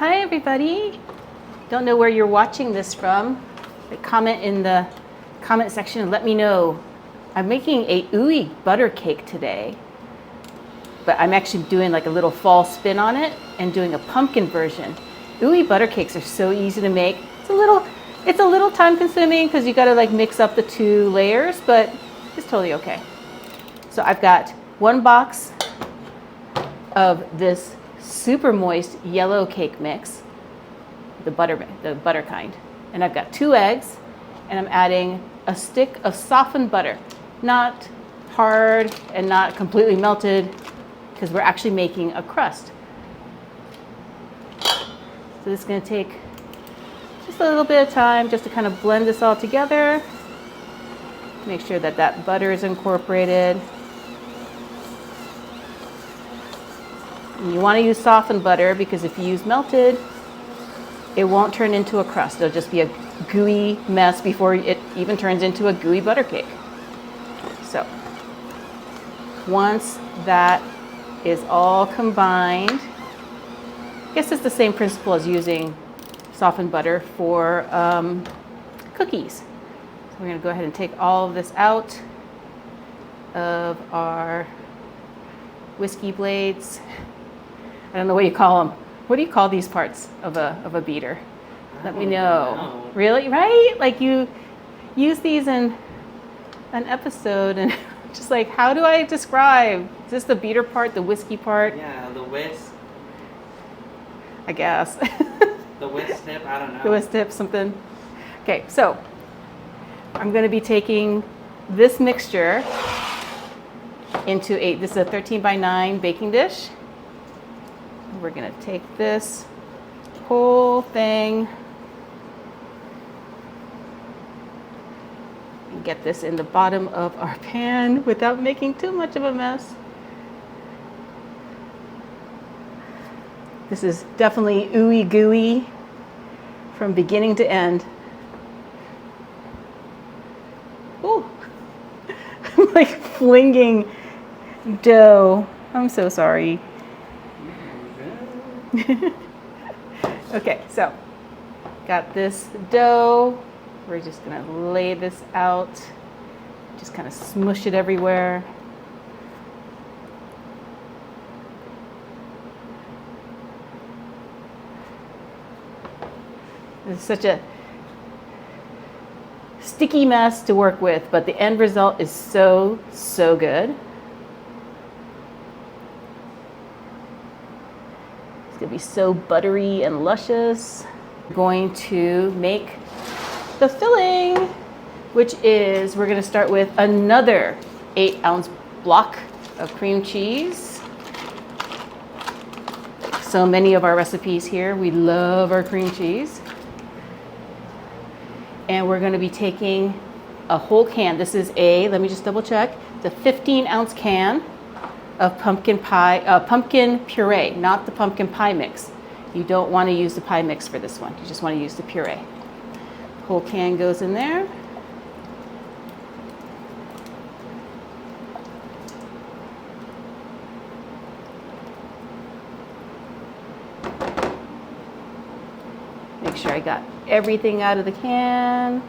Hi everybody. Don't know where you're watching this from. Comment in the comment section and let me know. I'm making a ooey butter cake today, but I'm actually doing like a little fall spin on it and doing a pumpkin version. Ooey butter cakes are so easy to make. It's a little time consuming because you got to like mix up the two layers, but it's totally okay. So I've got 1 box of this super moist yellow cake mix, the butter kind. And I've got 2 eggs, and I'm adding a stick of softened butter, not hard and not completely melted, because we're actually making a crust. So this is going to take just a little bit of time just to kind of blend this all together. Make sure that that butter is incorporated. And you want to use softened butter because if you use melted, it won't turn into a crust. It'll just be a gooey mess before it even turns into a gooey butter cake. So once that is all combined, I guess it's the same principle as using softened butter for cookies. So we're going to go ahead and take all of this out of our whiskey blades. I don't know what you call them. What do you call these parts of a beater? Let me know. Really? Right? Like you use these in an episode and just like, how do I describe? Is this the beater part, the whiskey part? Yeah, the whisk. I guess. The whisk tip, I don't know. The whisk tip, something. Okay, so I'm going to be taking this mixture into this is a 13 by 9 baking dish. We're going to take this whole thing and get this in the bottom of our pan without making too much of a mess. This is definitely ooey gooey from beginning to end. Ooh, I'm like flinging dough. I'm so sorry. Okay, so got this dough. We're just gonna lay this out, just kind of smush it everywhere. It's such a sticky mess to work with, but the end result is so good. It's gonna be so buttery and luscious. We're going to make the filling, which is, we're gonna start with another 8-ounce block of cream cheese. So many of our recipes here, we love our cream cheese. And we're gonna be taking a whole can. This is let me just double check, the 15-ounce can of pumpkin puree, not the pumpkin pie mix. You don't want to use the pie mix for this one. You just want to use the puree. Whole can goes in there. Make sure I got everything out of the can.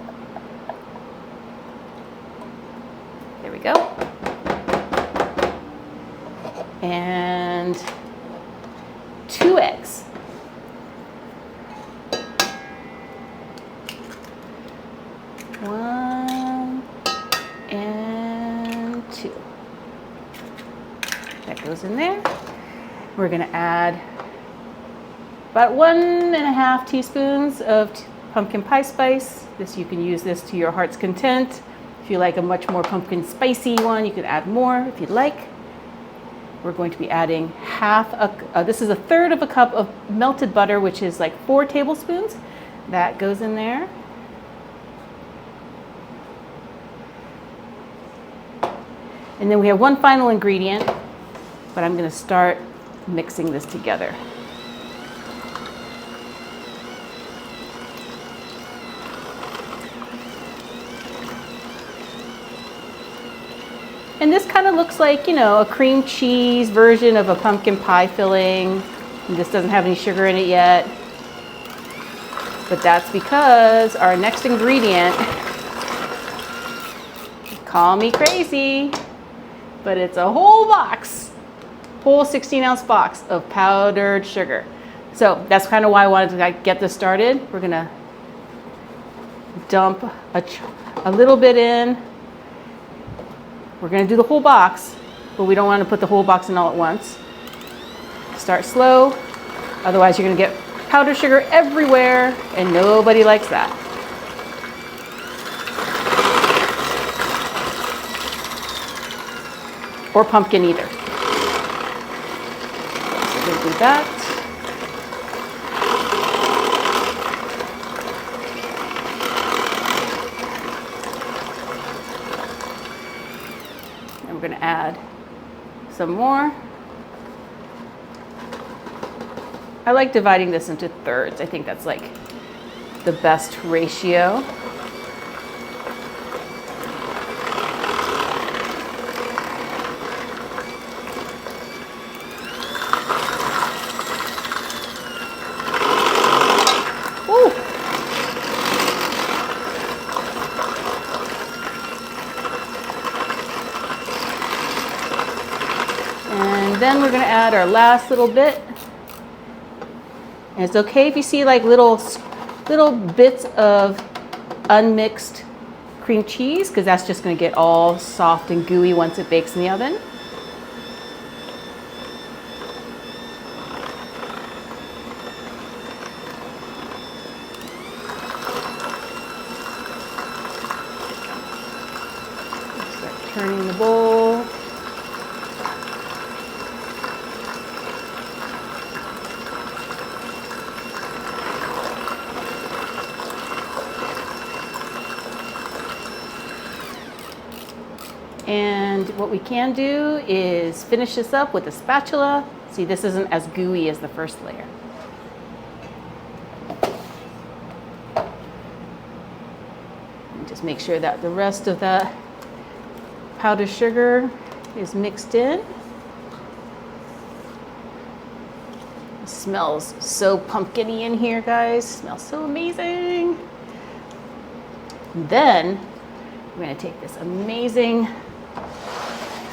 There we go. And 2 eggs. One and 2. That goes in there. We're going to add about 1.5 teaspoons of pumpkin pie spice. You can use this to your heart's content. If you like a much more pumpkin spicy one, you can add more if you'd like. We're going to be adding this is 1/3 of a cup of melted butter, which is like 4 tablespoons. That goes in there. And then we have one final ingredient, but I'm going to start mixing this together. And this kind of looks like, a cream cheese version of a pumpkin pie filling. And this doesn't have any sugar in it yet. But that's because our next ingredient, call me crazy, but it's a whole box, whole 16-ounce box of powdered sugar. So that's kind of why I wanted to get this started. We're gonna dump a little bit in. We're gonna do the whole box, but we don't want to put the whole box in all at once. Start slow, otherwise you're gonna get powdered sugar everywhere, and nobody likes that. Or pumpkin either. So we'll do that. And we're going to add some more. I like dividing this into thirds. I think that's like the best ratio. And then we're going to add our last little bit. And it's okay if you see like little bits of unmixed cream cheese, because that's just going to get all soft and gooey once it bakes in the oven. Start turning the bowl. And what we can do is finish this up with a spatula. See, this isn't as gooey as the first layer. And just make sure that the rest of the powdered sugar is mixed in. It smells so pumpkin-y in here, guys. It smells so amazing. And then we're going to take this amazing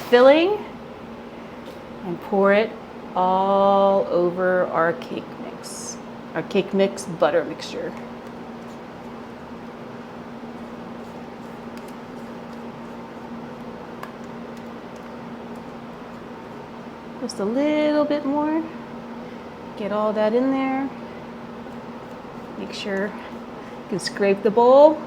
filling and pour it all over our cake mix butter mixture. Just a little bit more. Get all that in there. Make sure you can scrape the bowl.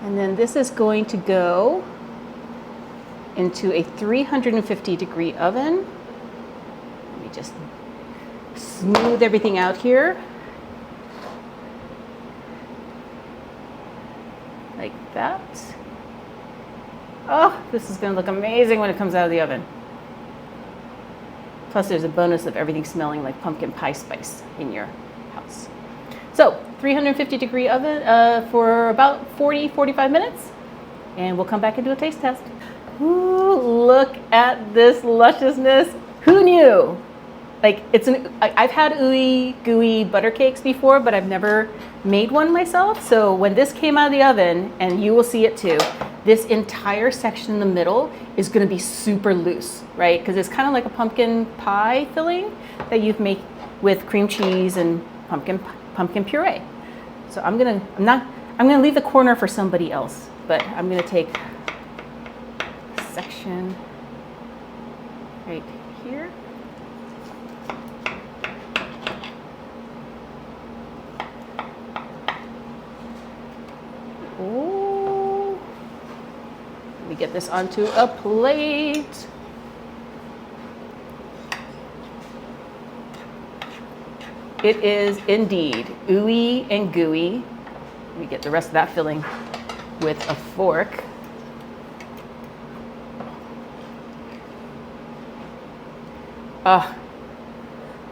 And then this is going to go into a 350-degree oven. Let me just smooth everything out here. Like that. Oh, this is going to look amazing when it comes out of the oven. Plus there's a bonus of everything smelling like pumpkin pie spice in your house. So 350-degree oven for about 40-45 minutes, and we'll come back and do a taste test. Ooh, look at this lusciousness. Who knew? Like, I've had ooey gooey butter cakes before, but I've never made one myself. So when this came out of the oven, and you will see it too, this entire section in the middle is going to be super loose, right? Because it's kind of like a pumpkin pie filling that you've made with cream cheese and pumpkin puree. So I'm gonna leave the corner for somebody else, but I'm gonna take a section right here. Oh, let me get this onto a plate. It is indeed ooey and gooey. Let me get the rest of that filling with a fork. Ah,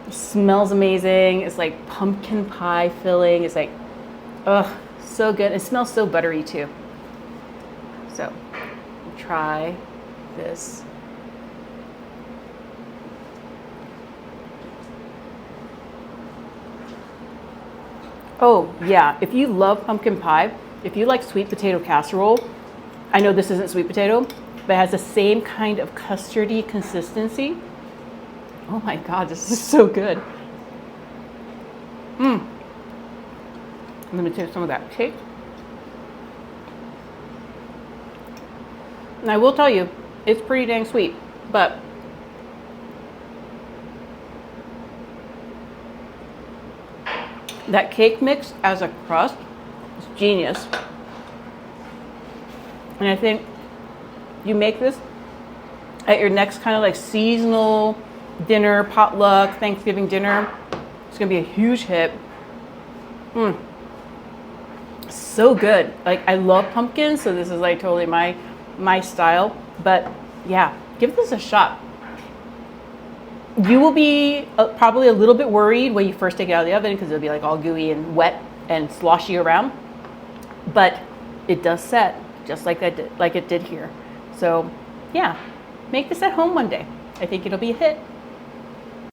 it smells amazing. It's like pumpkin pie filling. It's like, oh, so good. It smells so buttery too. So try this. Oh, yeah. If you love pumpkin pie, if you like sweet potato casserole, I know this isn't sweet potato, but it has the same kind of custardy consistency. Oh my God, this is so good. Let me take some of that cake. And I will tell you, it's pretty dang sweet, but that cake mix as a crust is genius. And I think you make this at your next kind of like seasonal dinner, potluck, Thanksgiving dinner. It's gonna be a huge hit. So good. Like, I love pumpkins, so this is like totally my style. But yeah, give this a shot. You will be probably a little bit worried when you first take it out of the oven because it'll be like all gooey and wet and sloshy around. But it does set just like it did here. So yeah, make this at home one day. I think it'll be a hit.